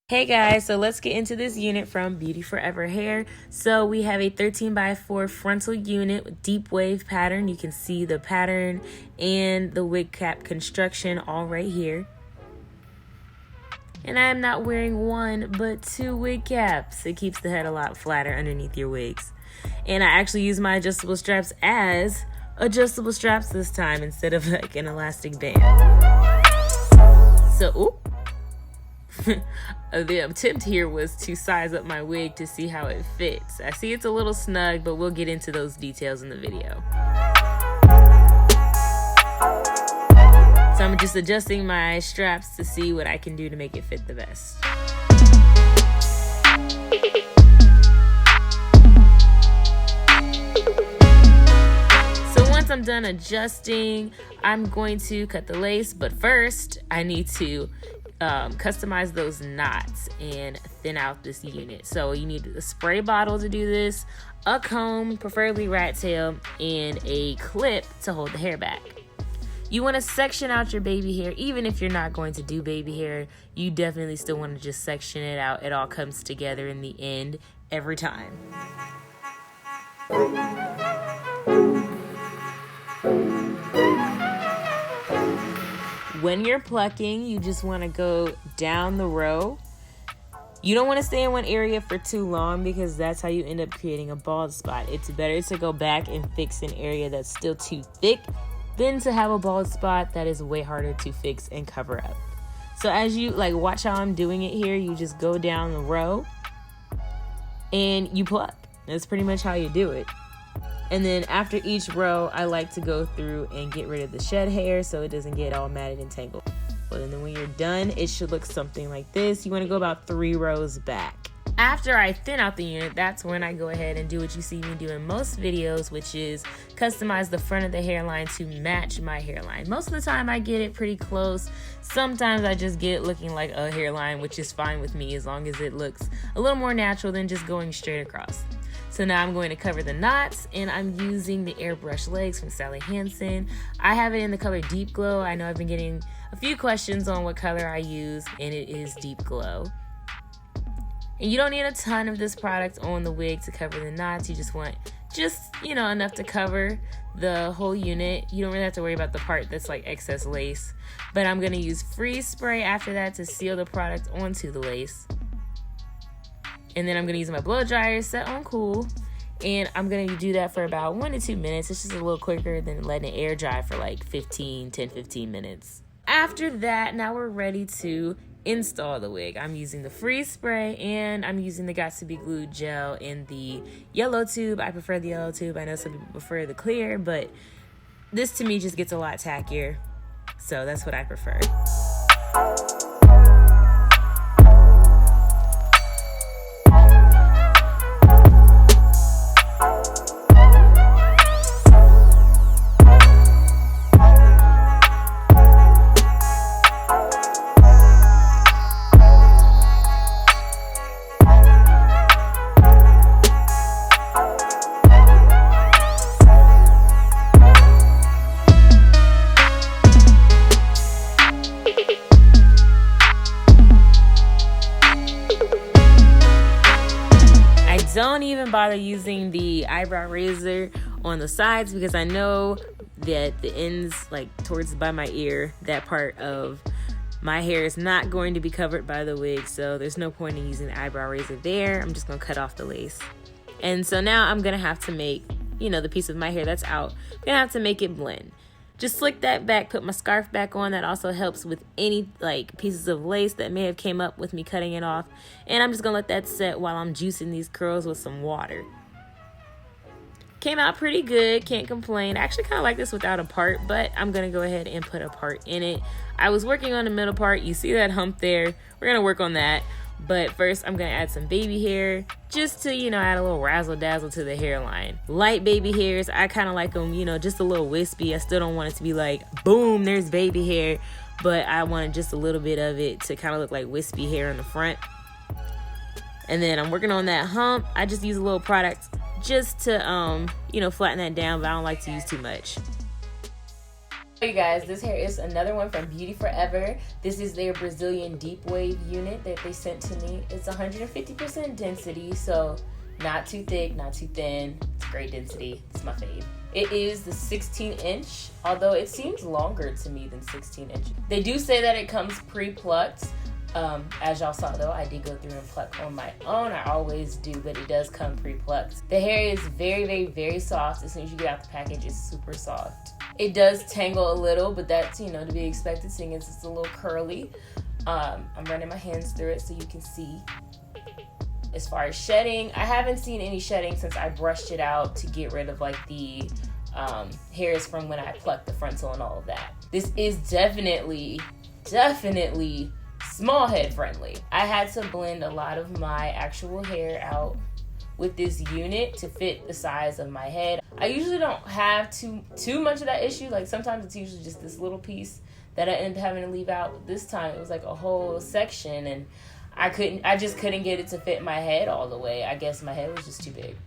Hey guys, so let's get into this unit from Beauty Forever Hair. So we have a 13x4 frontal unit with deep wave pattern. You can see the pattern and the wig cap construction all right here. And I am not wearing one, but two wig caps. It keeps the head a lot flatter underneath your wigs. And I actually use my adjustable straps as adjustable straps this time instead of like an elastic band. So, the attempt here was to size up my wig to see how it fits. I see it's a little snug, but we'll get into those details in the video. So I'm just adjusting my straps to see what I can do to make it fit the best. So once I'm done adjusting, I'm going to cut the lace, but first I need to customize those knots and thin out this unit. So you need a spray bottle to do this, a comb, preferably rat tail, and a clip to hold the hair back. You want to section out your baby hair. Even if you're not going to do baby hair, you definitely still want to just section it out. It all comes together in the end every time. When you're plucking, you just want to go down the row. You don't want to stay in one area for too long because that's how you end up creating a bald spot. It's better to go back and fix an area that's still too thick than to have a bald spot that is way harder to fix and cover up. So as you watch how I'm doing it here, you just go down the row and you pluck. That's pretty much how you do it. And then after each row, I like to go through and get rid of the shed hair so it doesn't get all matted and tangled. And then when you're done, it should look something like this. You want to go about 3 rows back. After I thin out the unit, that's when I go ahead and do what you see me do in most videos, which is customize the front of the hairline to match my hairline. Most of the time I get it pretty close. Sometimes I just get it looking like a hairline, which is fine with me as long as it looks a little more natural than just going straight across. So now I'm going to cover the knots, and I'm using the airbrush legs from Sally Hansen. I have it in the color Deep Glow. I know I've been getting a few questions on what color I use, and it is Deep Glow. And you don't need a ton of this product on the wig to cover the knots. You just want enough to cover the whole unit. You don't really have to worry about the part that's like excess lace. But I'm going to use freeze spray after that to seal the product onto the lace. And then I'm going to use my blow dryer set on cool. And I'm going to do that for about 1 to 2 minutes. It's just a little quicker than letting it air dry for like 10-15 minutes. After that, now we're ready to install the wig. I'm using the freeze spray and I'm using the Got to Be Glued gel in the yellow tube. I prefer the yellow tube. I know some people prefer the clear, but this to me just gets a lot tackier. So that's what I prefer. Don't even bother using the eyebrow razor on the sides because I know that the ends towards by my ear, that part of my hair is not going to be covered by the wig, so there's no point in using the eyebrow razor there. I'm just gonna cut off the lace. And so now I'm gonna have to make, the piece of my hair that's out, I'm gonna have to make it blend. Just slick that back, put my scarf back on. That also helps with any pieces of lace that may have came up with me cutting it off. And I'm just gonna let that set while I'm juicing these curls with some water. Came out pretty good, can't complain. I actually kind of like this without a part, but I'm gonna go ahead and put a part in it. I was working on the middle part. You see that hump there? We're gonna work on that. But first, I'm gonna add some baby hair just to, add a little razzle dazzle to the hairline. Light baby hairs, I kind of like them, just a little wispy. I still don't want it to be like, boom, there's baby hair. But I wanted just a little bit of it to kind of look like wispy hair in the front. And then I'm working on that hump. I just use a little product just to, flatten that down, but I don't like to use too much. You guys, this hair is another one from Beauty Forever. This is their Brazilian deep wave unit that they sent to me. It's 150% density, so not too thick, not too thin. It's great density. It's my fave. It is the 16-inch, although it seems longer to me than 16 inches. They do say that it comes pre-plucked. As y'all saw though, I did go through and pluck on my own. I always do, but it does come pre-plucked. The hair is very, very, very soft. As soon as you get out the package, it's super soft. It does tangle a little, but that's, you know, to be expected, seeing as it's a little curly. I'm running my hands through it so you can see. As far as shedding, I haven't seen any shedding since I brushed it out to get rid of like the hairs from when I plucked the frontal and all of that. This is definitely small head friendly. I had to blend a lot of my actual hair out with this unit to fit the size of my head. I usually don't have too much of that issue. Like sometimes it's usually just this little piece that I end up having to leave out. This time it was like a whole section, and I just couldn't get it to fit my head all the way. I guess my head was just too big.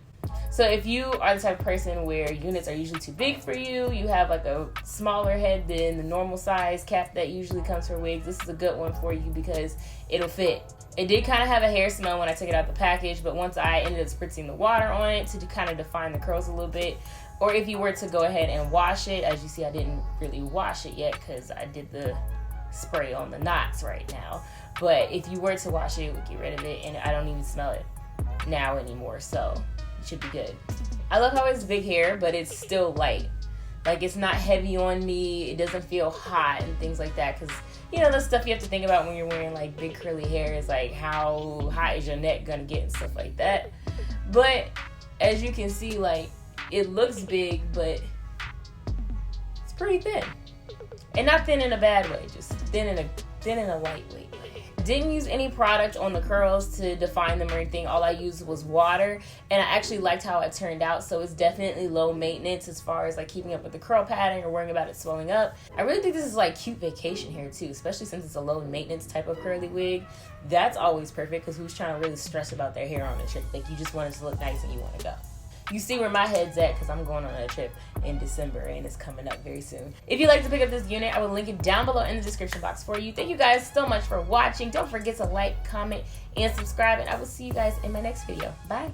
So if you are the type of person where units are usually too big for you, you have like a smaller head than the normal size cap that usually comes for wigs, this is a good one for you because it'll fit. It did kind of have a hair smell when I took it out the package, but once I ended up spritzing the water on it to kind of define the curls a little bit, or if you were to go ahead and wash it, as you see I didn't really wash it yet because I did the spray on the knots right now, but if you were to wash it, it would get rid of it, and I don't even smell it now anymore, so it should be good. I love how it's big hair, but it's still light. Like it's not heavy on me, it doesn't feel hot and things like that, because you know the stuff you have to think about when you're wearing like big curly hair is like how hot is your neck gonna get and stuff like that. But as you can see, like it looks big, but it's pretty thin. And not thin in a bad way, just thin in a lightweight way. Didn't use any product on the curls to define them or anything. All I used was water, and I actually liked how it turned out. So it's definitely low maintenance as far as like keeping up with the curl pattern or worrying about it swelling up. I really think this is like cute vacation hair too, especially since it's a low maintenance type of curly wig. That's always perfect because who's trying to really stress about their hair on a trip? Like you just want it to look nice and you want to go. You see where my head's at because I'm going on a trip in December and it's coming up very soon. If you'd like to pick up this unit, I will link it down below in the description box for you. Thank you guys so much for watching. Don't forget to like, comment, and subscribe, and I will see you guys in my next video. Bye.